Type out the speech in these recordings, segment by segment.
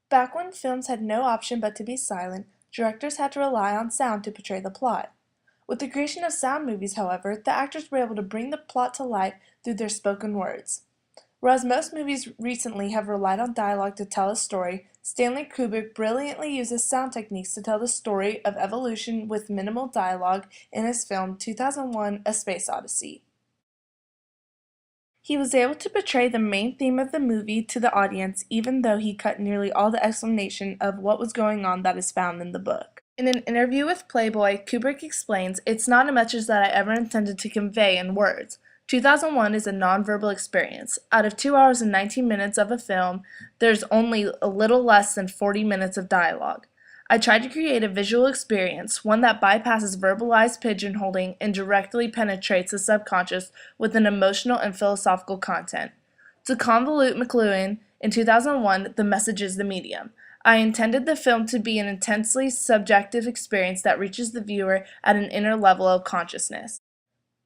Back when films had no option but to be silent, directors had to rely on sound to portray the plot. With the creation of sound movies, however, the actors were able to bring the plot to life through their spoken words. Whereas most movies recently have relied on dialogue to tell a story, Stanley Kubrick brilliantly uses sound techniques to tell the story of evolution with minimal dialogue in his film 2001: A Space Odyssey. He was able to portray the main theme of the movie to the audience even though he cut nearly all the explanation of what was going on that is found in the book. In an interview with Playboy, Kubrick explains, "It's not a message that I ever intended to convey in words. 2001 is a nonverbal experience. Out of 2 hours and 19 minutes of a film, there's only a little less than 40 minutes of dialogue. I tried to create a visual experience, one that bypasses verbalized pigeonholing and directly penetrates the subconscious with an emotional and philosophical content. To convolute McLuhan, in 2001, the message is the medium. I intended the film to be an intensely subjective experience that reaches the viewer at an inner level of consciousness."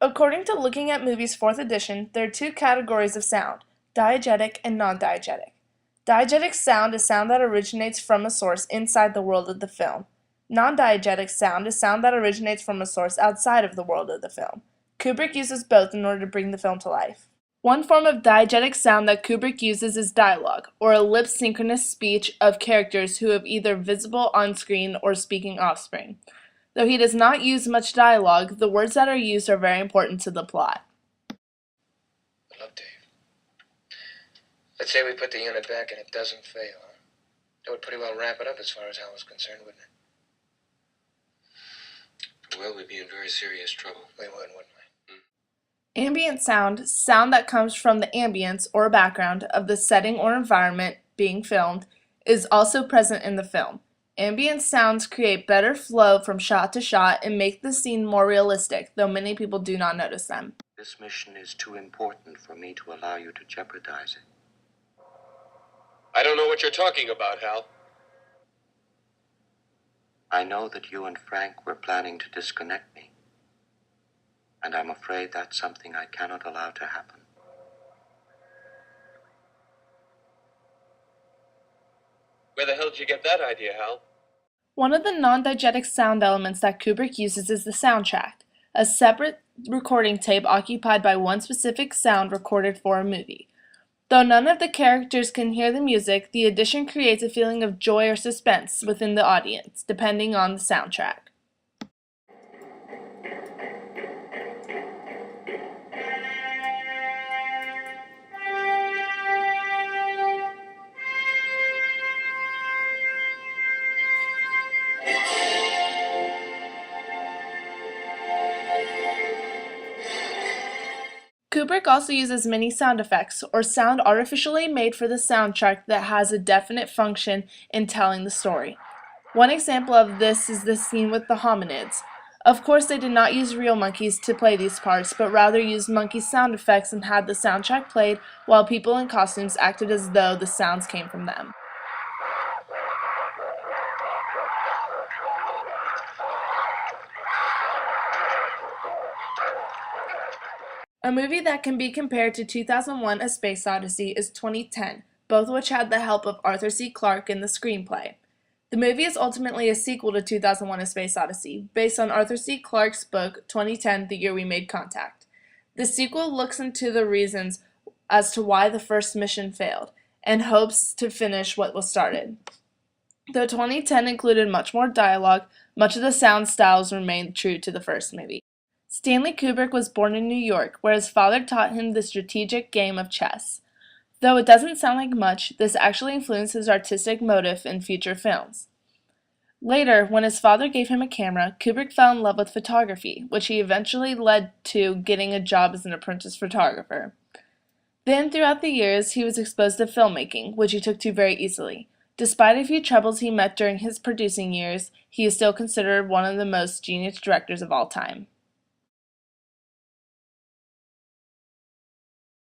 According to Looking at Movies 4th edition, there are two categories of sound: diegetic and non-diegetic. Diegetic sound is sound that originates from a source inside the world of the film. Non-diegetic sound is sound that originates from a source outside of the world of the film. Kubrick uses both in order to bring the film to life. One form of diegetic sound that Kubrick uses is dialogue, or a lip-synchronous speech of characters who have either visible on-screen or speaking off-screen. Though he does not use much dialogue, the words that are used are very important to the plot. Look, Dave. Let's say we put the unit back and it doesn't fail. Huh? That would pretty well wrap it up as far as Hal was concerned, wouldn't it? Well, we'd be in very serious trouble. We would, wouldn't we? Ambient sound, sound that comes from the ambience or background of the setting or environment being filmed, is also present in the film. Ambient sounds create better flow from shot to shot and make the scene more realistic, though many people do not notice them. This mission is too important for me to allow you to jeopardize it. I don't know what you're talking about, Hal. I know that you and Frank were planning to disconnect me, and I'm afraid that's something I cannot allow to happen. Where the hell did you get that idea, Hal? One of the non-diegetic sound elements that Kubrick uses is the soundtrack, a separate recording tape occupied by one specific sound recorded for a movie. Though none of the characters can hear the music, the addition creates a feeling of joy or suspense within the audience, depending on the soundtrack. Kubrick also uses many sound effects, or sound artificially made for the soundtrack that has a definite function in telling the story. One example of this is the scene with the hominids. Of course, they did not use real monkeys to play these parts, but rather used monkey sound effects and had the soundtrack played while people in costumes acted as though the sounds came from them. A movie that can be compared to 2001: A Space Odyssey is 2010, both which had the help of Arthur C. Clarke in the screenplay. The movie is ultimately a sequel to 2001: A Space Odyssey, based on Arthur C. Clarke's book 2010: The Year We Made Contact. The sequel looks into the reasons as to why the first mission failed, and hopes to finish what was started. Though 2010 included much more dialogue, much of the sound styles remained true to the first movie. Stanley Kubrick was born in New York, where his father taught him the strategic game of chess. Though it doesn't sound like much, this actually influenced his artistic motive in future films. Later, when his father gave him a camera, Kubrick fell in love with photography, which he eventually led to getting a job as an apprentice photographer. Then, throughout the years, he was exposed to filmmaking, which he took to very easily. Despite a few troubles he met during his producing years, he is still considered one of the most genius directors of all time.